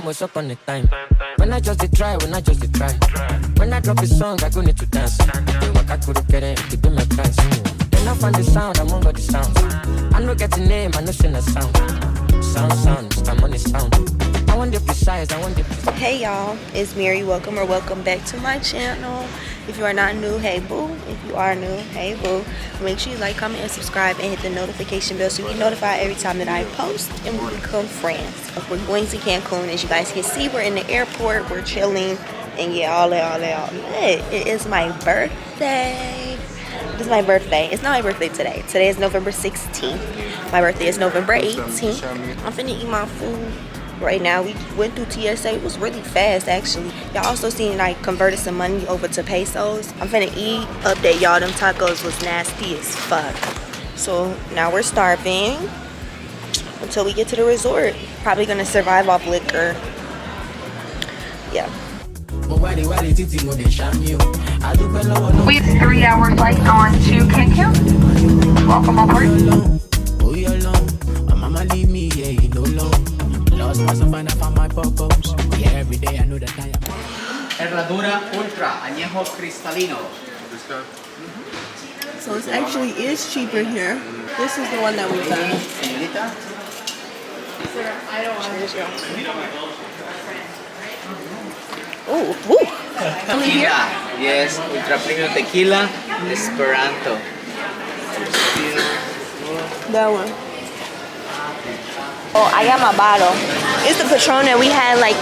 What's up on the time? When I just try, when I just try. When I drop a song, I go need to dance. They walk out to the get to do my dance. Then I find the sound, I'm on the sound. I know get the name, I know sing the sound. Sound, I'm on the sound. I want the precise, I want the precise. Hey y'all, it's Mary. Welcome back to my channel. If you are not new, hey boo. If you are new, hey boo. Make sure you like, comment, and subscribe, and hit the notification bell so you get notified every time that I post, and we become friends. We're going to Cancun. As you guys can see, we're in the airport, we're chilling, and yeah, all that. It is my birthday. It's my birthday. It's not my birthday today. Today is November 16th. My birthday is November 18th. I'm finna eat my food right now. We went through TSA. It was really fast, actually. Y'all also seen I converted some money over to pesos. I'm finna eat. Update y'all, them tacos was nasty as fuck. So now we're starving until we get to the resort. Probably gonna survive off liquor. Yeah. We have a 3-hour flight on to Cancun. Welcome aboard. Mama leave me, yeah, you know long. Lost myself and I found my purpose. Yeah, every day I know that I am. Herradura Ultra, añejo cristalino. So it actually is cheaper here. This is the one that we got. Señorita. Sir, I don't want Oh, woo! Tequila. Yes, ultra premium tequila, Esperanto. That one. Oh, I got my bottle. It's the Patron that we had like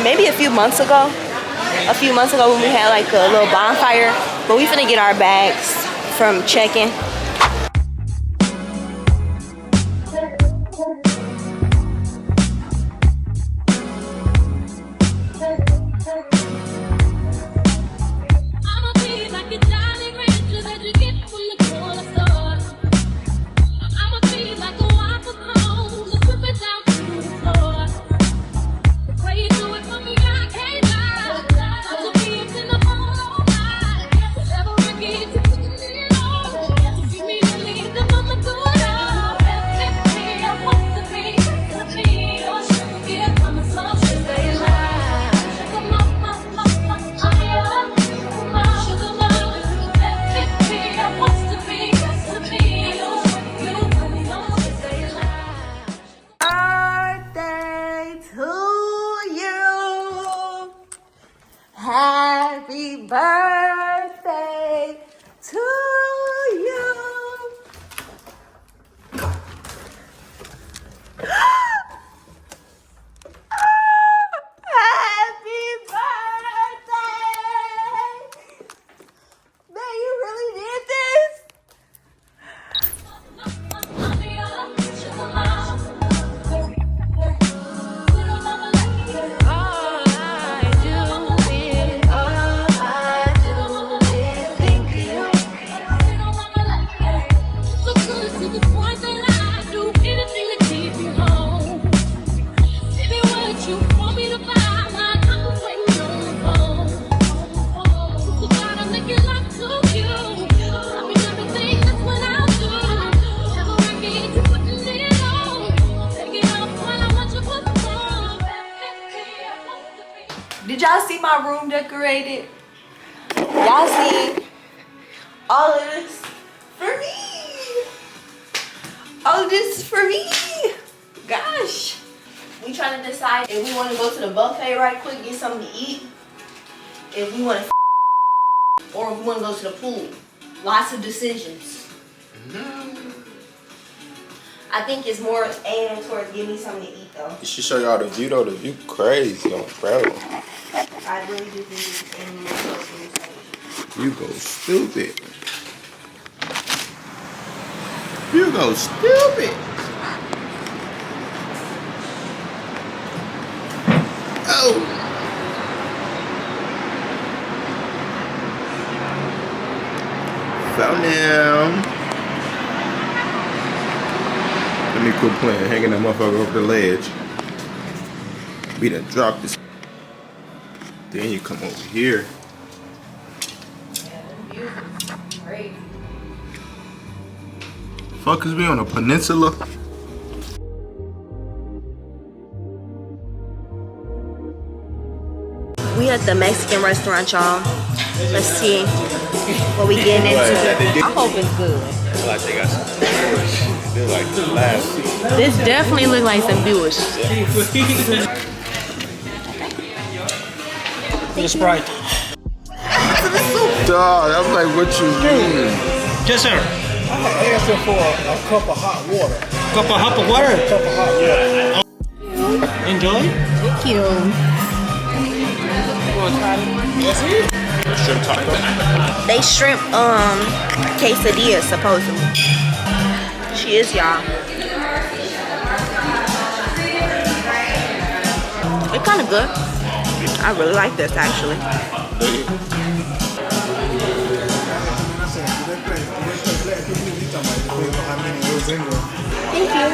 maybe a few months ago. When we had like a little bonfire. But we finna get our bags from check-in. Happy birthday to you. Happy birthday. Man, you really did this? Did y'all see my room decorated? Y'all see all of this for me? All of this for me? Gosh. We trying to decide if we want to go to the buffet right quick, get something to eat. If we want to or if we want to go to the pool. Lots of decisions. I think it's more aiming towards getting me something to eat though. You should show y'all the view though. The view crazy on bro. I really do think it's aiming more towards getting me something. You go stupid. You go stupid. quit playing, hanging that motherfucker over the ledge. We done dropped this. Then you come over here. Fuck, is we on a peninsula? We at the Mexican restaurant, y'all. Let's see what we getting into. I hope it's good. Like they got some bush. They're like the last. This definitely look like some bush. For the Sprite. Dog, I'm like, what you mean? Yes, sir. I asked for a cup of hot water. Cup of hot water. Cup of hot water. Enjoy. Thank you. Shrimp taco. They shrimp quesadilla supposedly. Cheers, y'all. It's kind of good. I really like this actually. Thank you.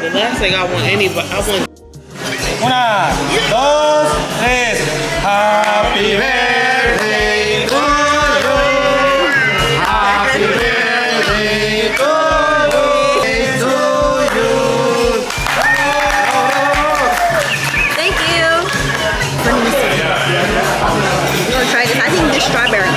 The last thing I want anybody, I want. Una, dos, tres. Happy birthday to you. Happy birthday to you. Thank you. Let me see. We're gonna try this. I think this strawberry.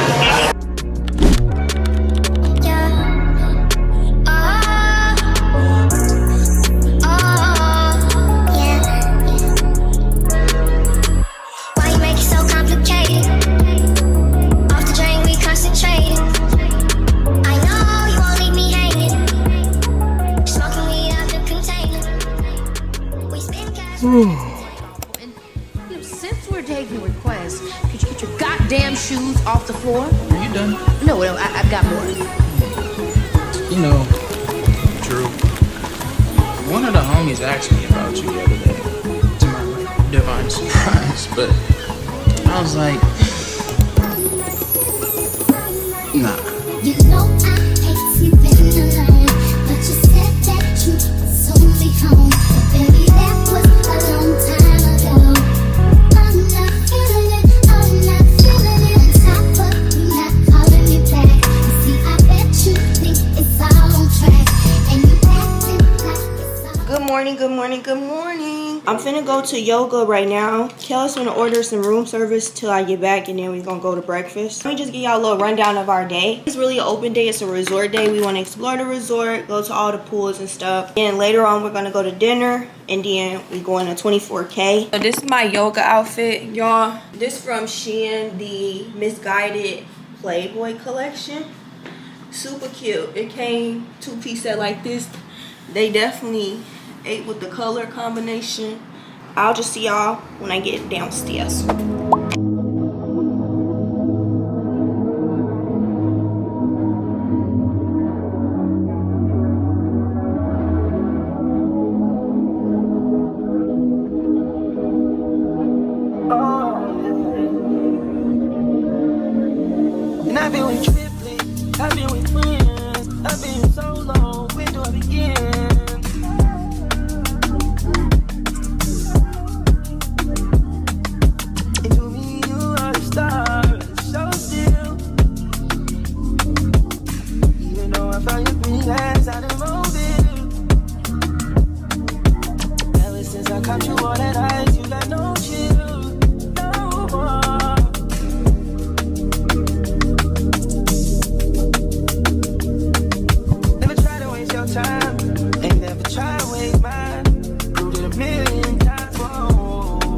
Since we're taking requests, could you get your goddamn shoes off the floor? Are you done? No, I've got more. You know, Drew, one of the homies asked me about you the other day, to my divine surprise, but I was like, nah. You know I hate you being alone, but you said that you would soon be home. Baby, that was a long time ago. I'm not feeling it, I'm not feeling it. On top of you not calling me back. You see, I bet you think it's all on track, and you acting like it's all. Good morning, good morning, good morning. I'm finna go to yoga right now. Kelly's gonna order some room service till I get back, and then we're gonna go to breakfast. Let me just give y'all a little rundown of our day. It's really an open day. It's a resort day. We want to explore the resort, go to all the pools and stuff. And later on, we're gonna go to dinner, and then we go in a 24K. So this is my yoga outfit, y'all. This from Shein, the Misguided Playboy collection. Super cute. It came two-piece set like this. They definitely ate with the color combination. I'll just see y'all when I get downstairs. And I've been with triplets, I've been with friends, I've been so long, where do I begin? And to me, you are the star, so still. Even though I found you 3 last out of mobile. Ever since I caught you all that ice, you got no chill, no more. Time and never try to waste mine. Proved it a million times. Whoa.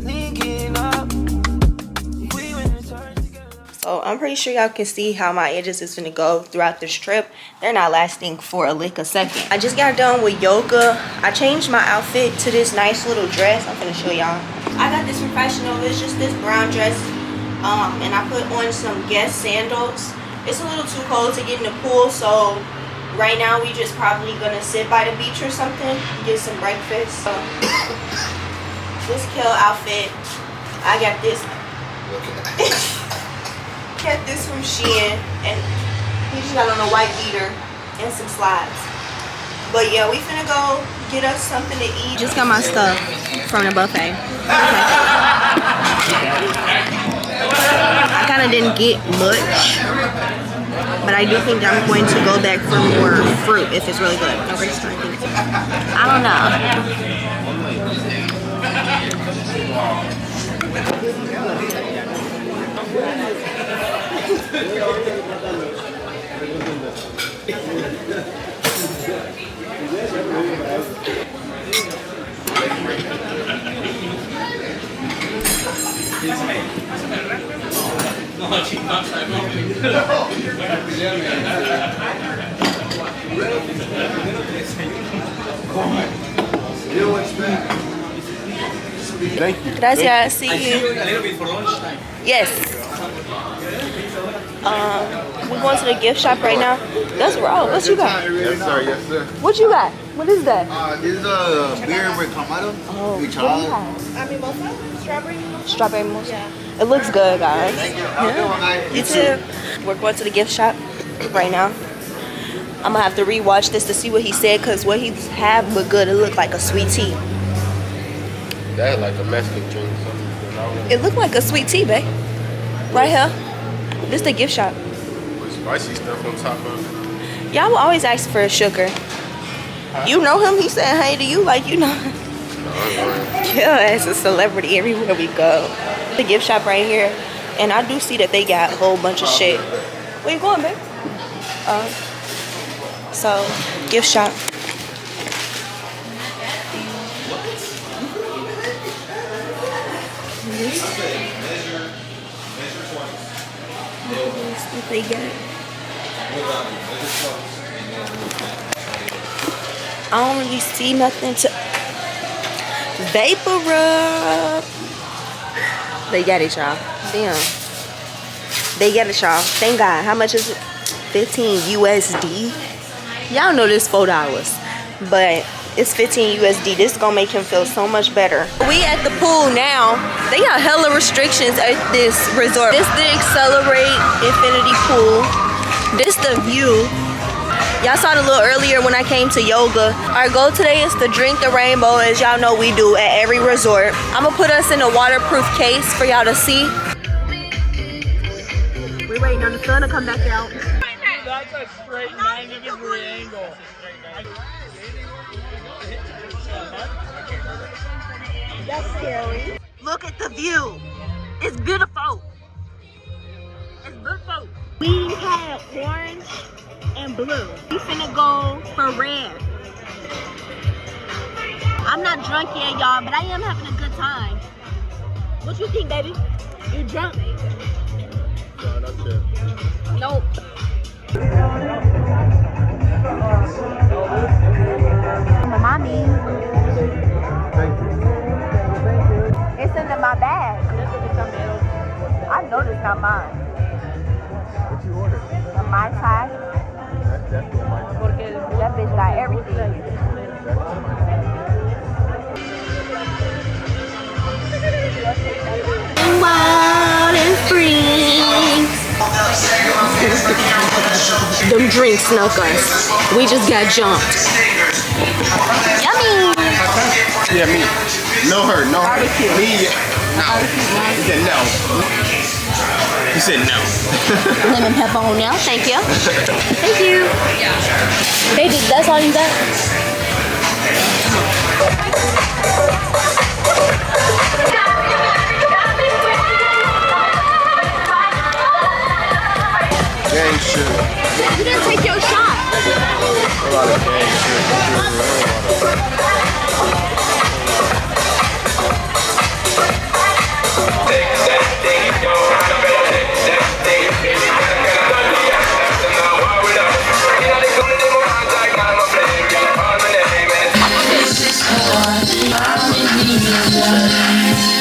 Linking up, we went and turned together. So I'm pretty sure y'all can see how my edges is gonna go throughout this trip. They're not lasting for a lick a second. I just got done with yoga. I changed my outfit to this nice little dress. I'm gonna show y'all. I got this from Fashion Nova. It's just this brown dress. And I put on some Guess sandals. It's a little too cold to get in the pool, so right now we just probably gonna sit by the beach or something, get some breakfast. So this kill outfit, I got this. Got this from Shein, and he just got on a white beater and some slides. But yeah, we finna go get us something to eat. Just got my stuff from the buffet. I kind of didn't get much, but I do think I'm going to go back for more fruit if it's really good. Okay, so I think I don't know. Thank you. Gracias. See you. Yes. We're going to the gift shop right now. That's right. What you got? Yes, sir. Yes, sir. What you got? What is that? This is a beer with clamato. Oh, with what do you have? Strawberry mousse. Yeah. It looks good, guys. Yeah. You too. We're going to the gift shop right now. I'm gonna have to rewatch this to see what he said, because what he had looked good. It looked like a sweet tea. That's like a Mexican drink. It looked like a sweet tea, babe. Right here. This is the gift shop. With spicy stuff on top of it. Y'all will always ask for a sugar. You know him. He said hey to you like you know. Yeah, as a celebrity everywhere we go. The gift shop right here, and I do see that they got a whole bunch of shit. Where you going, babe? So, gift shop. What they got? I don't really see nothing to vapor rub. They got it, y'all. Damn. They got it, y'all. Thank God. How much is it? 15 USD. Y'all know this $4, but it's 15 USD. This is gonna make him feel so much better. We at the pool now. They got hella restrictions at this resort. This the Accelerate Infinity Pool. This the view. Y'all saw it a little earlier when I came to yoga. Our goal today is to drink the rainbow, as y'all know we do at every resort. I'm gonna put us in a waterproof case for y'all to see. We're waiting on the sun to come back out. That's a straight 90-degree angle. That's scary. Look at the view. It's beautiful. It's beautiful. We had orange and blue. We finna go for red. I'm not drunk yet, y'all, but I am having a good time. What you think, baby? You drunk? No, not yet. Nope. Mommy. Thank you. It's in my bag. I know this not mine. What you ordered? A Mai Tai. That's definitely my time. That bitch got everything. Wild and free. Them drinks snuck us. We just got jumped. Yummy. Yeah, me. No her, no her. Me, no. He said no. He said no. Lemon pepper on now. Thank you. Thank you. Baby, that's all you got? Gang shit. You didn't take your shot. A lot of gang shit.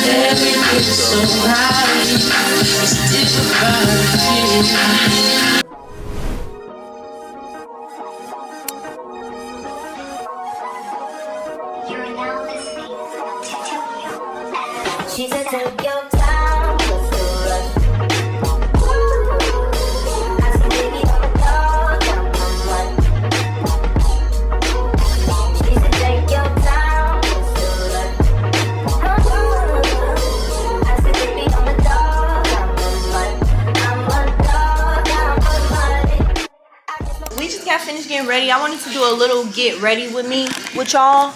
Everything's so high, still She said, take your time, let's do it. had finished getting ready, I wanted to do a little get ready with me with y'all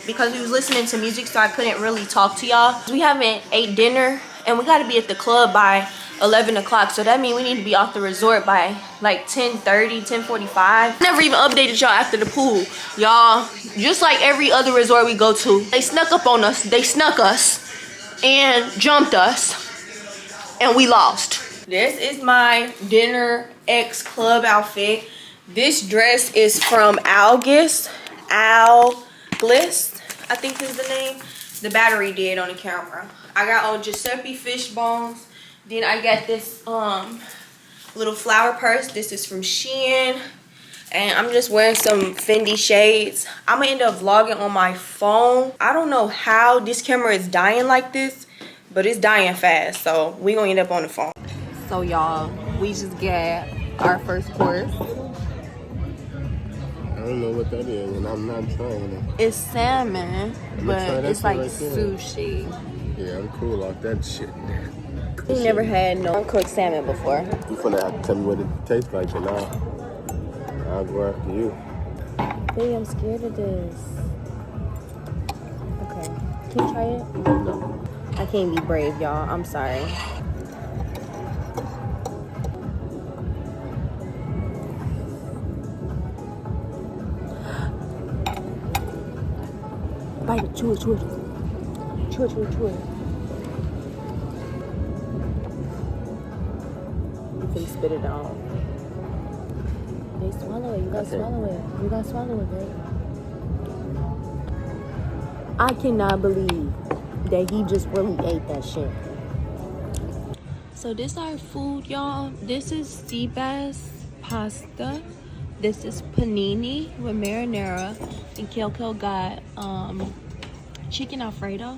because we was listening to music, so I couldn't really talk to y'all. We haven't ate dinner and we got to be at the club by 11 o'clock, so that means we need to be off the resort by like 10:30, 10:45. Never even updated y'all after the pool. Y'all, just like every other resort we go to, they snuck up on us. They snuck us and jumped us and we lost. This is my dinner X club outfit. This dress is from Algis, I think is the name. The battery did on the camera. I got on Giuseppe fish bones. Then I got this little flower purse. This is from Shein. And I'm just wearing some Fendi shades. I'm gonna end up vlogging on my phone. I don't know how this camera is dying like this, but it's dying fast. So we gonna end up on the phone. So y'all, we just got our first course. I don't know what that is, and I'm not trying it. It's salmon, but it's like sushi. Yeah, I'm cool off that shit. We never had no uncooked salmon before. You finna have to tell me what it tastes like, and I'll go after you. Baby, I'm scared of this. Okay, can you try it? No. I can't be brave, y'all. I'm sorry. Bite it, chew it, chew it. Chew it, chew it, chew it. You can spit it out. Hey, swallow it. You gotta swallow it. You gotta swallow it, babe. I cannot believe that he just really ate that shit. So this our food, y'all. This is sea bass pasta. This is panini with marinara, and Kelko got chicken Alfredo.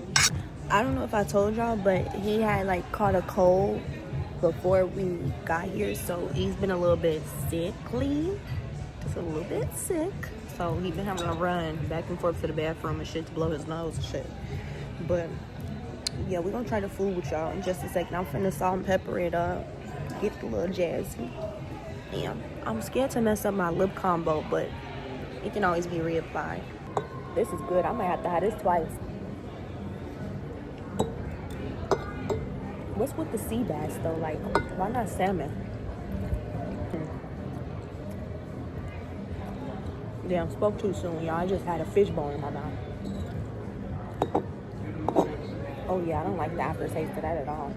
I don't know if I told y'all, but he had like caught a cold before we got here, so he's been a little bit sickly, just a little bit sick. So he's been having to run back and forth to the bathroom and shit to blow his nose and shit. But yeah, we're gonna try the food with y'all in just a second. I'm finna salt and pepper it up, get the little jazzy. Damn, I'm scared to mess up my lip combo, but it can always be reapplied. This is good. I might have to have this twice. What's with the sea bass though? Like, why not salmon? Damn, spoke too soon, y'all. I just had a fish bone in my mouth. Oh yeah, I don't like the aftertaste of that at all.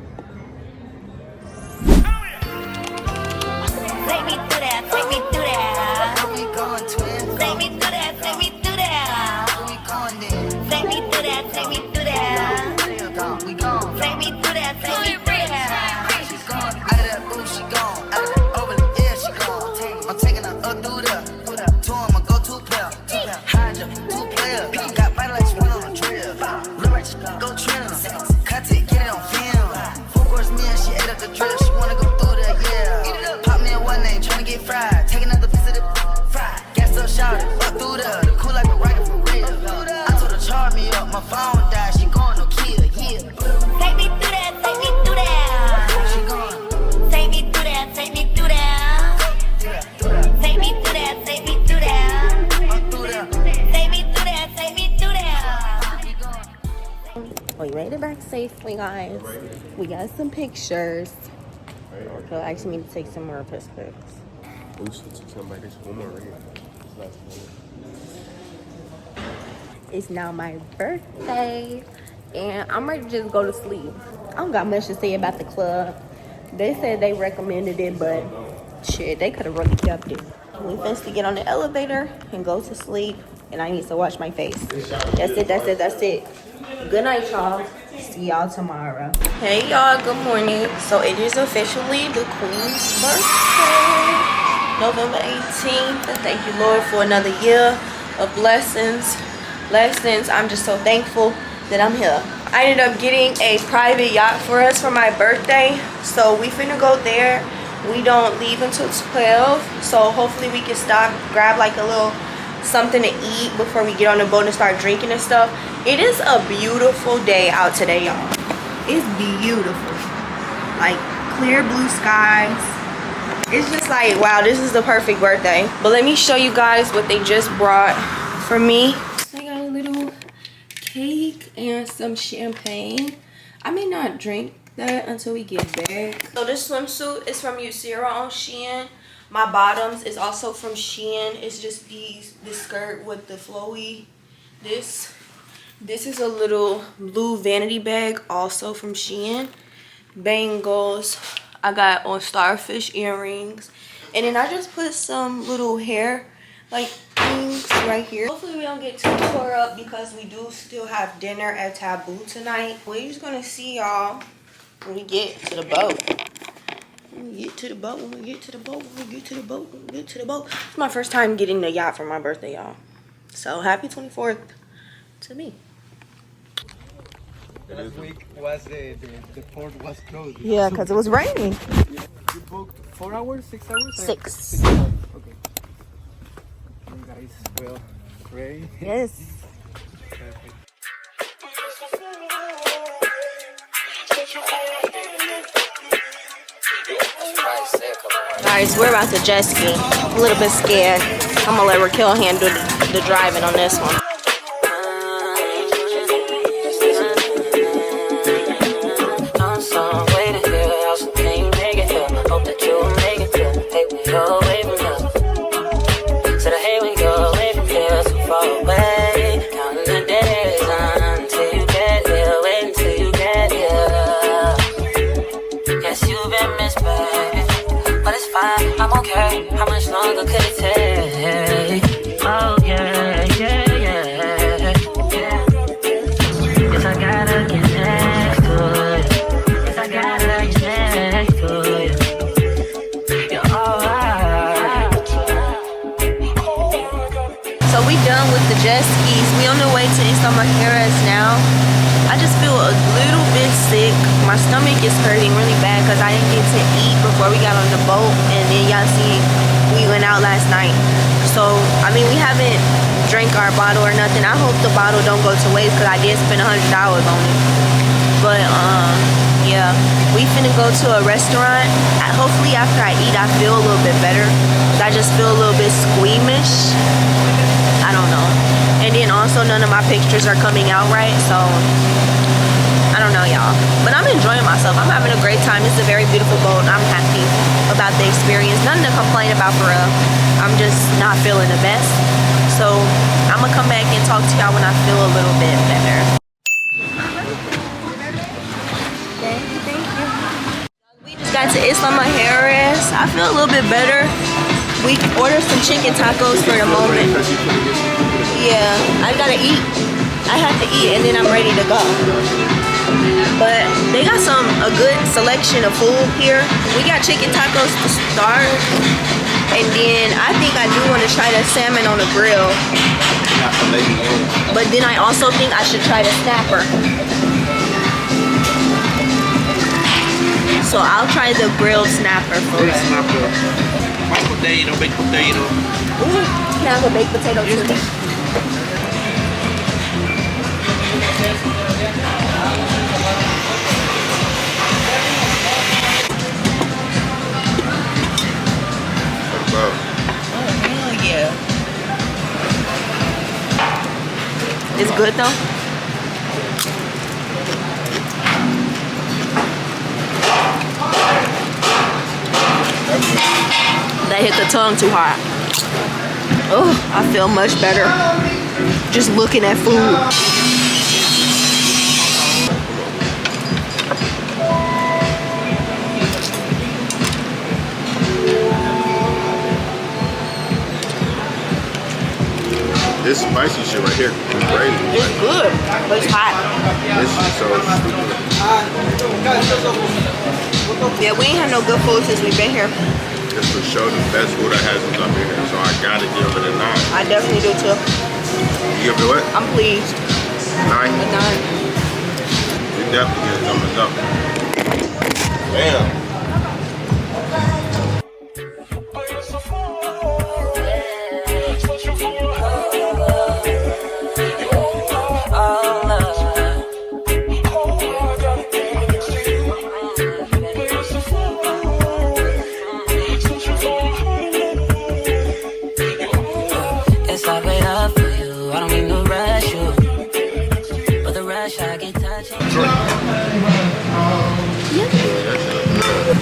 Take me through that, take me through that. Where we going, twin? Take me through that, take me through that. Where we going then? Take me through that, take me through that. We gone. Take me through that, take me through that. She gone, out of that booth, she gone. Out of that over the air, she gone. I'm taking her up through there. Two of my go-to player. High jump, 2 players. Got body like she went on a drill. Look like she go trim. Cut it, get it on film. 4 course meal, she ate up the drip. She wanna go through there, yeah. Pop me in one name, tryna get fried. Take another piece of the fried. Gas up, shout it, up through there. Cool like a writer for real. I told her charge me up, my phone died. She going no kill, yeah. Take me through that, take me through that. She going. Take me through that, take me through that. Take me through that, take me through that. Take me through that, take me through that. We made it back safely, guys. We got some pictures. He'll actually need to take some more piss pics. We should take somebody this one more ring. It's now my birthday, and I'm ready to just go to sleep. I don't got much to say about the club. They said they recommended it, but shit, they could have really kept it. We finna to get on the elevator and go to sleep, and I need to wash my face. That's it, that's it, that's it. Good night, y'all. See y'all tomorrow. Hey, y'all, good morning. So it is officially the Queen's birthday, November 18th. And thank you, Lord, for another year of blessings. I'm just so thankful that I'm here. I ended up getting a private yacht for us for my birthday, so we finna go there. We don't leave until 12, so hopefully we can stop, grab like a little something to eat before we get on the boat and start drinking and stuff. It is a beautiful day out today, y'all. It's beautiful, like clear blue skies. It's just like, wow, this is the perfect birthday. But let me show you guys what they just brought for me. I got a little cake and some champagne. I may not drink that until we get back. So this swimsuit is from Usira on Shein. My bottoms is also from Shein. It's just this skirt with the flowy. This is a little blue vanity bag, also from Shein. Bangles. I got on starfish earrings. And then I just put some little hair like things right here. Hopefully we don't get too tore up because we do still have dinner at Taboo tonight. We're just gonna see y'all when we get to the boat. When we get to the boat, when we get to the boat, when we get to the boat, when we get to the boat. It's my first time getting the yacht for my birthday, y'all. So happy 24th to me. Last week was the port was closed. Yeah, because it was raining. You booked 4 hours, 6 hours? 6. 6 hours. Okay. You guys will pray. Yes. Perfect. Guys, we're about to jet ski. I'm a little bit scared. I'm gonna let Raquel handle the driving on this one. I'm okay. How much longer could it take? Oh yeah, yeah, yeah, yeah. Guess I gotta get next to it. Guess I gotta get next to it. You're alright. So we done with the jet skis. We on the way to Islamaheras now. I just feel a little bit sick. My stomach is hurting really bad because I didn't get to eat before we got on the boat. And then y'all see we went out last night. So, I mean, we haven't drank our bottle or nothing. I hope the bottle don't go to waste because I did spend $100 on it. But, yeah. We finna go to a restaurant. Hopefully after I eat, I feel a little bit better. I just feel a little bit squeamish. I don't know. And then also none of my pictures are coming out right, so I don't know, y'all. But I'm enjoying myself. I'm having a great time. It's a very beautiful boat. I'm happy about the experience. Nothing to complain about for real. I'm just not feeling the best. So I'm gonna come back and talk to y'all when I feel a little bit better. Thank you. We just got to Islamaheras. I feel a little bit better. We ordered some chicken tacos for the moment. Yeah, I gotta eat. I have to eat and then I'm ready to go. But they got a good selection of food here. We got chicken tacos to start. And then I think I do want to try the salmon on the grill. But then I also think I should try the snapper. So I'll try the grilled snapper first. Baked potato. Ooh, can I have a baked potato too? Oh, hell yeah. It's good though? That hit the tongue too hard. Oh, I feel much better just looking at food. This spicy shit right here is crazy. It's good, but it's hot. This is so stupid. Yeah, we ain't had no good food since we've been here. It's for sure the best food I had since I've been here, so I gotta give it a 9. I definitely do too. You give it what? I'm pleased. 9? A 9. We definitely get a thumbs up. Damn.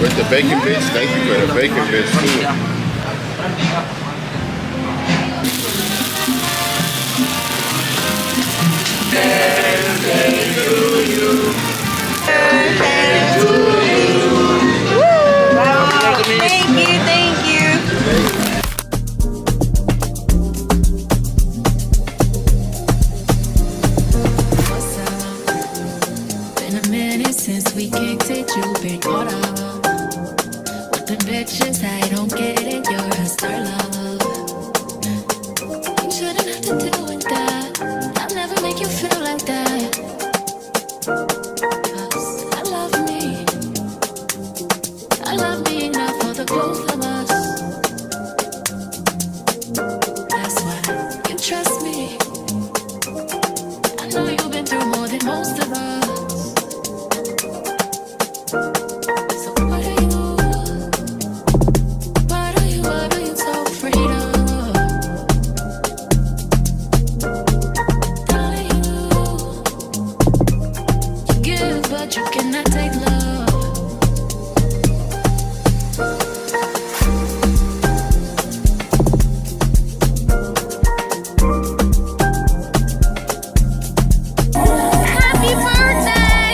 With the bacon bits, thank you for the bacon bits too. Thank you. Been a minute since we kicked it, you've been caught up with the bitches. I don't get it, you're a star love. You shouldn't have to deal with that. I'll never make you feel like that. 'Cause I love me enough for the both of us. That's why you trust me. I know you've been through more than most of us. So what are you so afraid of? Darling, you give but you cannot take love. Happy birthday!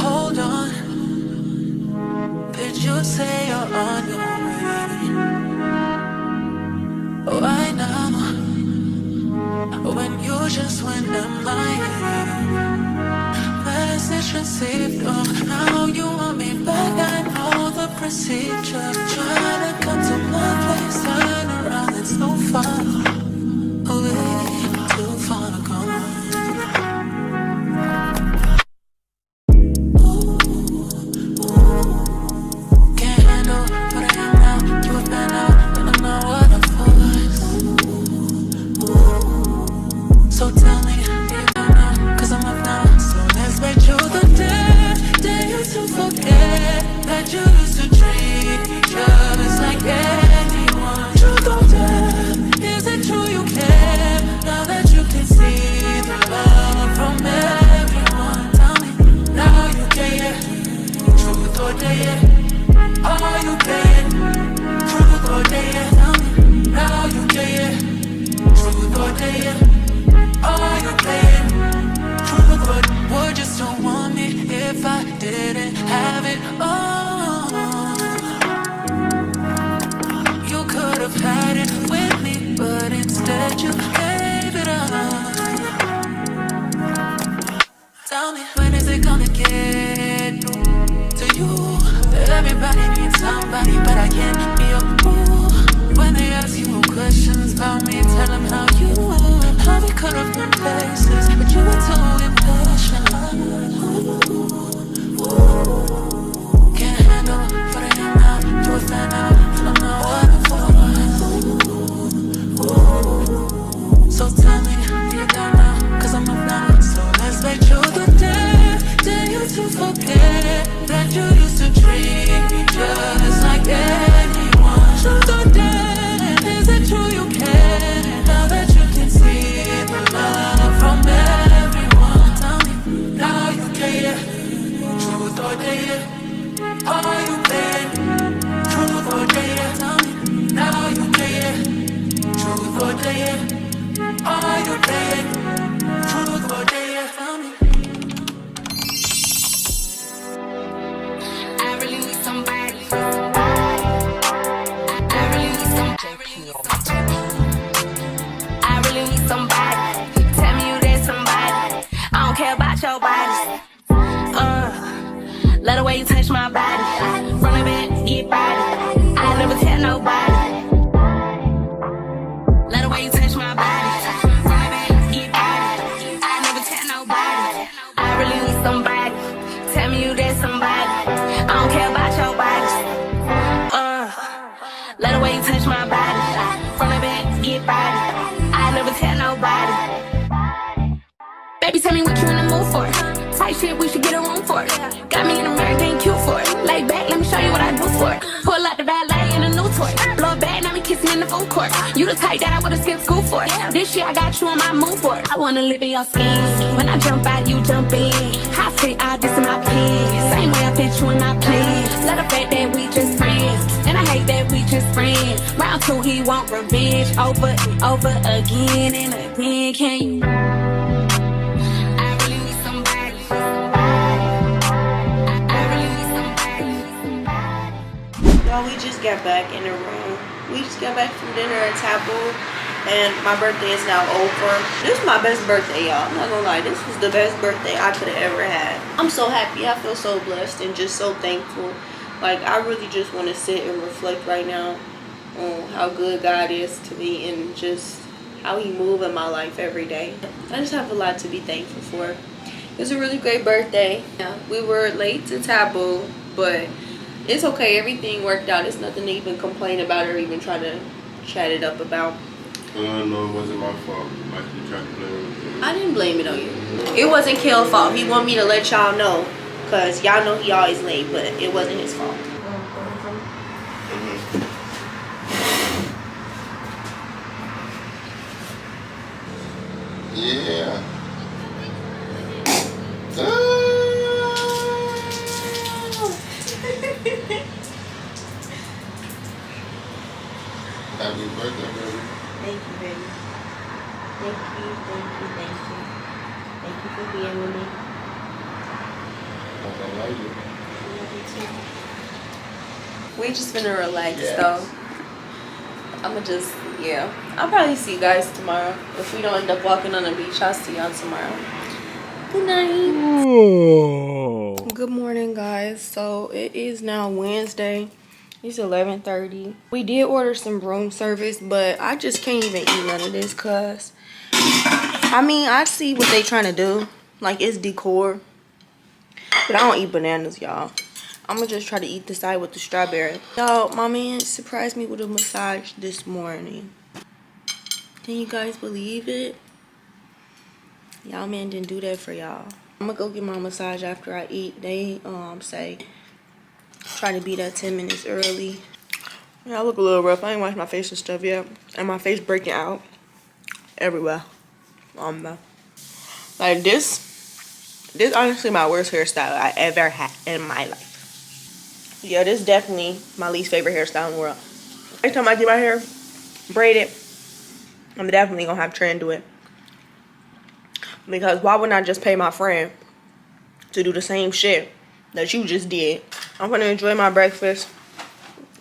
Hold on. Did you say you're on your way? Why now? When you just went MIA. Message received. Oh, now you want me back. I know the procedure. Trying to come to my place. Turn around, it's no fun. Oh, baby, too far to go. Can't handle what I am now. You have been out, and I'm not what I was. So tell me, do you know now? 'Cause I'm up now. So let's make sure the day you to forget that you used to treat each other like anyone. Truth or dare, is it true you care? Now that you can see the love from everyone. Tell me, now you care. Truth or dare, are you paying? Truth or dare, tell me, now you care. Truth or dare, are you paying? Truth or would you still want me if I didn't have it all? You could have had it with me, but instead you gave it up. Tell me, when is it gonna get to you? Everybody needs somebody, but I can't be a fool. When they ask you questions about me, tell them how you how we could have been places, but you were too impatient. Can't handle what I am now. You were fan out, and I'm not what I was. So tell me, do you down now? 'Cause I'm up now. So let's make sure the day you to forget that you used to treat me just like anyone. Truth or dare, is it true you care? Now that you can see the love from everyone. Tell me, now you care. Truth or dare, are you paying? Truth or dare, tell me, now you care. Truth or dare, are you paying? Truth or dare, tell me. I really need somebody. I really need somebody. Tell me you there's somebody. I don't care about your body. Love the way you touch my body. Run it back, get body. I never tell nobody. Love the way you touch my body. Run it back, get body. I never tell nobody. I really need somebody. Tell me you there's somebody. I don't care about your body. Love the way you touch my body. Run it back, get body. Baby, tell me what you in the mood for. Tight shit, we should get a room for it. Got me in American cute for it. Lay back, let me show you what I do for it. Pull out the valet in a new toy. Blow it back, now we kissing in the food court. You the type that I would've skipped school for it. This year I got you on my move for it. I wanna live in your skin. When I jump out, you jump in. High fit, I this in my pants. Same way I fit you in my plans. Let the fact that we just friends. And I hate that we just friends. Round 2, he want revenge. Over and over again and again. Can you? Y'all, we just got back in the room. We just got back from dinner at Taboo, and my birthday is now over. This is my best birthday, y'all. I'm not gonna lie, this was the best birthday I could have ever had. I'm so happy. I feel so blessed and just so thankful. Like, I really just want to sit and reflect right now on how good God is to me and just how he moves in my life every day. I just have a lot to be thankful for. It was a really great birthday. Yeah, we were late to Taboo, but it's okay. Everything worked out. It's nothing to even complain about or even try to chat it up about. No, it wasn't my fault. Like, you tried to blame it. I didn't blame it on you. It wasn't Kale's fault. He wanted me to let y'all know, because y'all know he always late, but it wasn't his fault. Yeah. Happy birthday, baby. Thank you, baby. Thank you, thank you, thank you. Thank you for being with me. I love you. I love you too. We just finna relax, though. I'ma just, yeah. I'll probably see you guys tomorrow. If we don't end up walking on the beach, I'll see y'all tomorrow. Good night. Whoa. Good morning, guys. So it is now Wednesday. It's 11:30. We did order some room service, but I just can't even eat none of this because, I mean, I see what they trying to do. Like, it's decor. But I don't eat bananas, y'all. I'm gonna just try to eat the side with the strawberry. Y'all, my man surprised me with a massage this morning. Can you guys believe it? Y'all man didn't do that for y'all. I'm gonna go get my massage after I eat. They say try to be there 10 minutes early. Yeah, I look a little rough. I ain't washed my face and stuff yet. And my face breaking out everywhere. Like this honestly my worst hairstyle I ever had in my life. Yeah, this is definitely my least favorite hairstyle in the world. Every time I get my hair braided, I'm definitely gonna have Trent do it. Because why wouldn't I just pay my friend to do the same shit that you just did? I'm gonna enjoy my breakfast,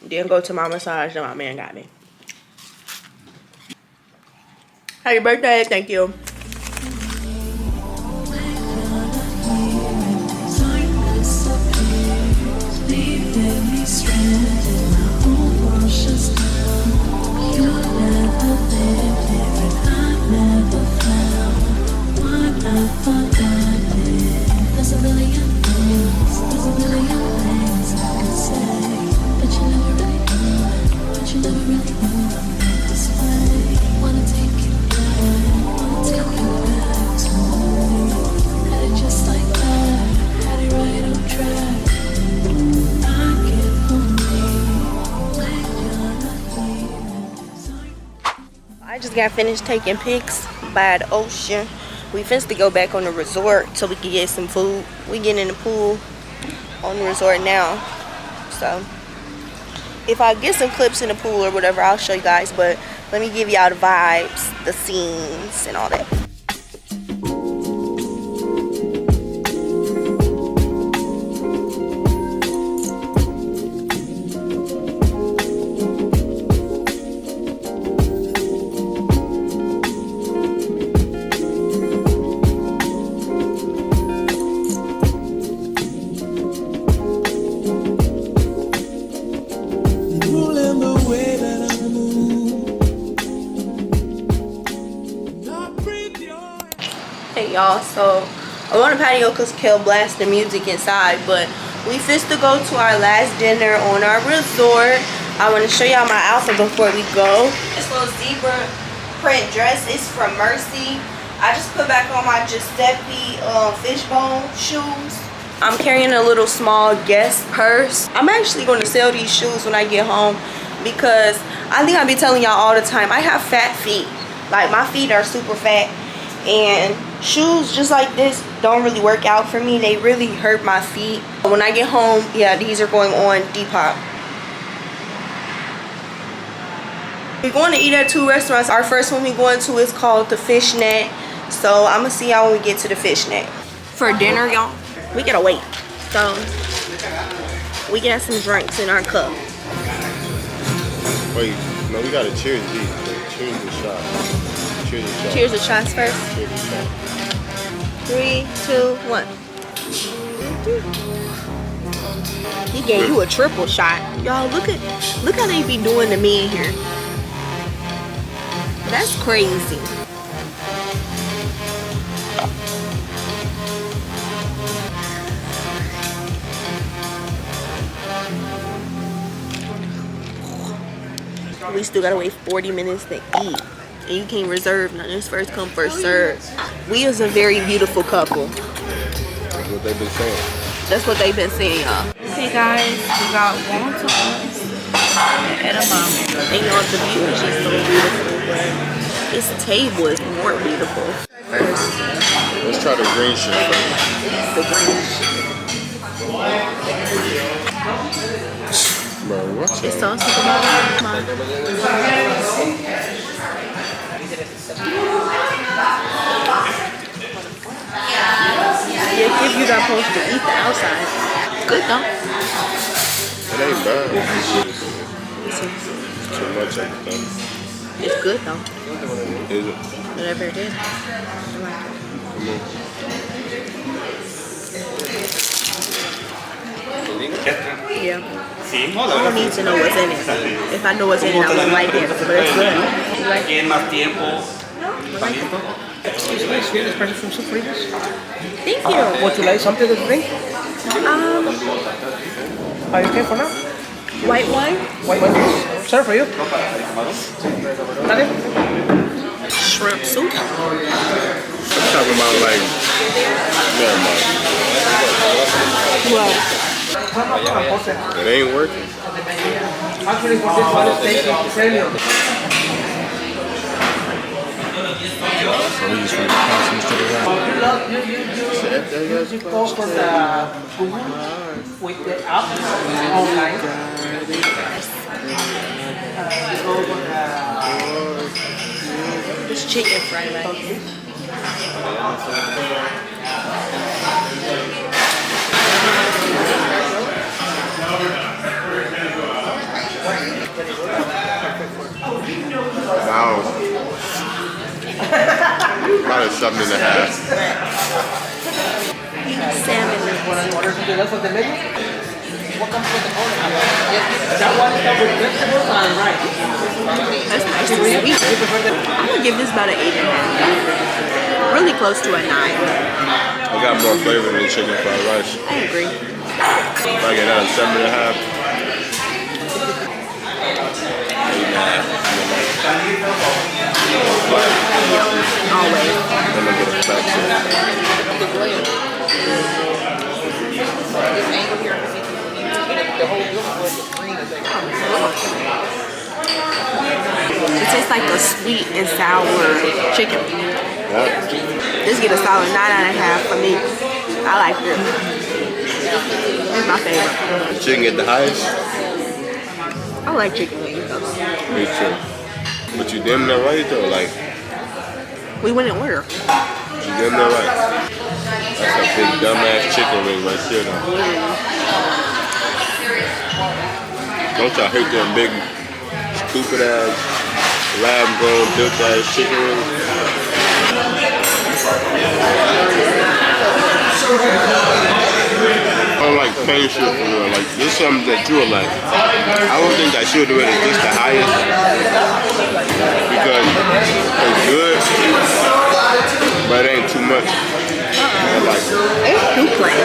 then go to my massage that my man got me. Happy birthday, thank you. There's a million things I could say, but you never really knew I'm this way. Wanna take you back to me. Had it just like that, had it right on track. I get lonely when you're not here. I just got finished taking pics by the ocean. We finna go back on the resort so we can get some food. We get in the pool on the resort now. So if I get some clips in the pool or whatever, I'll show you guys. But let me give y'all the vibes, the scenes, and all that. Hey y'all, so I'm on the patio because Kel blasted the music inside, but we fixed to go to our last dinner on our resort. I want to show y'all my outfit before we go. This little zebra print dress is from Mercy. I just put back on my Giuseppe fishbone shoes. I'm carrying a little small Guess purse. I'm actually going to sell these shoes when I get home because I think I be telling y'all all the time, I have fat feet. Like my feet are super fat, and shoes just like this don't really work out for me. They really hurt my feet. When I get home, yeah, these are going on Depop. We're going to eat at 2 restaurants. Our first one we're going to is called the Fishnet. So I'm gonna see y'all when we get to the Fishnet. For dinner, y'all, we gotta wait. So we got some drinks in our cup. Wait, no, we gotta cheers these. Cheers the shot. Cheers the shot. Cheers the shots first. Cheers the shot. 3, 2, 1. He gave you a triple shot. Y'all, look how they be doing to me in here. That's crazy. We still gotta wait 40 minutes to eat. And you can't reserve none. It's first come, first serve. We is a very beautiful couple. That's what they've been saying. That's what they've been saying, y'all. Okay, guys, we got wontons and edamame. And y'all, the view is just so beautiful, but this table is more beautiful. First, let's try the green shit first. The green shit. Bro, what's It's up? sauce about it. Come on. Yeah, if you're not supposed to eat the outside. Good though. It ain't bad. It's too much of everything. It's good though. Is it? Whatever it is. I like it. Come on. Yeah. I don't need to know what's in it. If I know what's in it, I won't like it. But it's good. You like it? No? I like it. Thank you. Would you like something to drink? Are you okay for now? White wine? White wine, please. Sir, for you. Nothing? Shrimp soup. I'm talking about like, never mind. What? It ain't working. Actually, for this one, it's taking premium. So we just want to pass these to the right. You go for the Google with the app online. You go for the It's chicken fried rice. Wow. About a 7.5. Salmon. order something else for the menu. What comes with the order? That one is with vegetables and rice. That's nice and sweet. I'm gonna give this about an 8.5. Really close to a 9. I got more flavor than chicken fried rice. I agree. If I get that at 7.5. Always. Then I get a fat too. It tastes like a sweet and sour chicken. Yeah. This get a solid 9.5 for me. I like it. It's my favorite. Chicken at the highest? I like chicken wings though. Me too. But you damn near right though, like. We went in order. You damn near right. That's a big dumbass chicken wing right there though. Don't y'all hate them big, stupid ass, lab grown, built ass chicken wings? I don't like plain shit for real. Like, this is something that you would like. I don't think that should do it just the highest. Because it's good, but it ain't too much. I like it. It's too plain.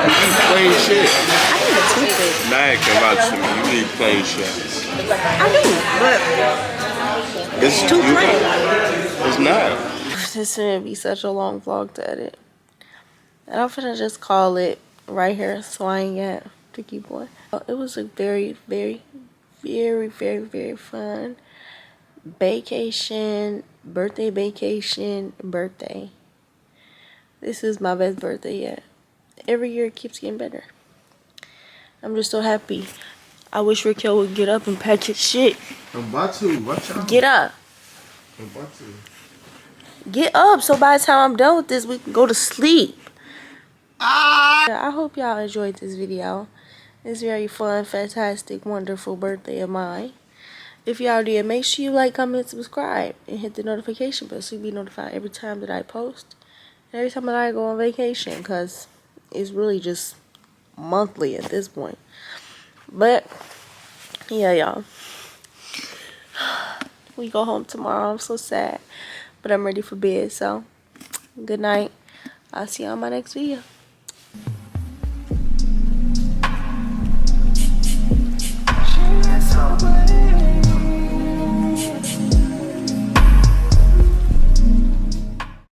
You plain shit. I think it's too plain. Now it can vouch for me. You need plain shit. I do, but It's too you- plain. It's not. This is gonna be such a long vlog to edit. And I'm gonna just call it right here so I ain't got to keep going. It was a very, very, very, very, very fun vacation, birthday vacation, birthday. This is my best birthday yet. Every year it keeps getting better. I'm just so happy. I wish Raquel would get up and pack his shit. I'm about to. Watch out. Get up. I'm about to. Get up so by the time I'm done with this, we can go to sleep. I hope y'all enjoyed this video. It's very fun, fantastic, wonderful birthday of mine. If y'all did, make sure you like, comment, subscribe, and hit the notification bell so you'll be notified every time that I post. And every time that I go on vacation, because it's really just monthly at this point. But, yeah, y'all. We go home tomorrow. I'm so sad. But I'm ready for bed, so good night. I'll see you on my next video.